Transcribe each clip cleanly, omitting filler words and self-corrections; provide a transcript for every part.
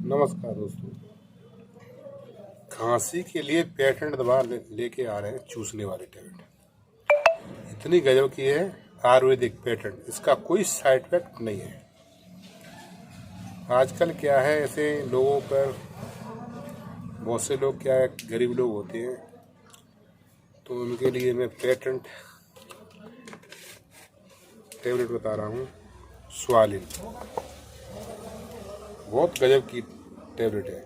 नमस्कार दोस्तों। खांसी के लिए पेटेंट दवा लेके आ रहे हैं चूसने वाली टेबलेट। इतनी गजब की है आयुर्वेदिक पेटेंट, इसका कोई साइड इफेक्ट नहीं है। आजकल क्या है, ऐसे लोगों पर बहुत से लोग क्या है, गरीब लोग होते हैं, तो उनके लिए मैं पेटेंट टेबलेट बता रहा हूँ। स्वालिन बहुत गजब की टेबलेट है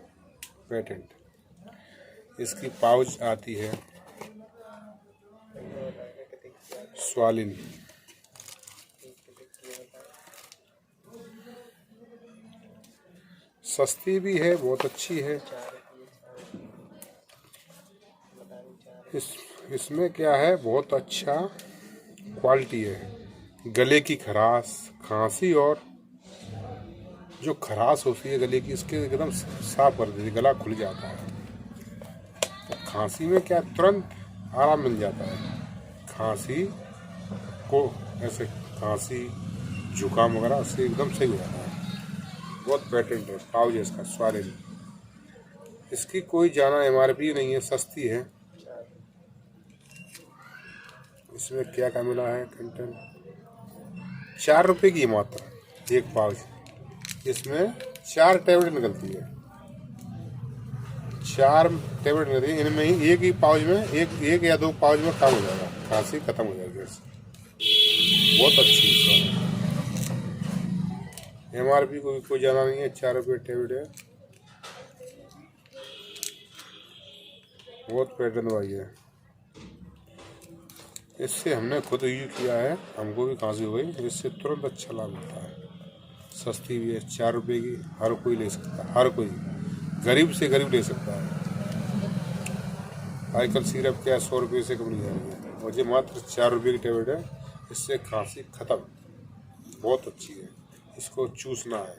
पेटेंट। इसकी पाउच आती है स्वालिन। सस्ती भी है, बहुत अच्छी है। इसमें क्या है, बहुत अच्छा क्वालिटी है। गले की खराश, खांसी और जो खराश होती है गले की, इसके एकदम साफ कर देती है, गला खुल जाता है। तो खांसी में क्या तुरंत आराम मिल जाता है। खांसी को ऐसे खांसी जुकाम वगैरह से एकदम सही हो जाता है। बहुत पेटेंट है, पाउच है इसका स्वालिन। इसकी कोई ज़्यादा MRP नहीं है, सस्ती है। इसमें क्या क्या मिला है कंटेंट, 4 रुपये की मात्र एक पाउच। इसमें 4 टैबलेट निकलती है, 4 टैबलेट निकलती है। इनमें ही एक ही पाउच में एक या 2 पाउच में काम हो जाएगा, खांसी खत्म हो जाएगी इससे। बहुत अच्छी MRP को भी कोई जाना नहीं है, 4 रुपये टैबलेट है। बहुत पेटेंट दवाई है। इससे हमने खुद यूज किया है, हमको भी खांसी हो गई। इससे तुरंत अच्छा लाभ होता है। सस्ती भी है, 4 रुपये की, हर कोई ले सकता है। हर कोई गरीब से गरीब ले सकता है। आजकल सिरप क्या 100 रुपये से कम नहीं आ रही है, और ये मात्र 4 रुपये की टेबलेट है। इससे खांसी खत्म, बहुत अच्छी है। इसको चूसना है,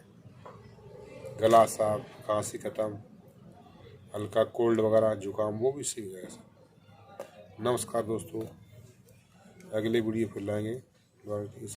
गला साफ, खांसी खत्म, हल्का कोल्ड वगैरह जुकाम वो भी सही है। नमस्कार दोस्तों, अगले वीडियो फिर लाएंगे।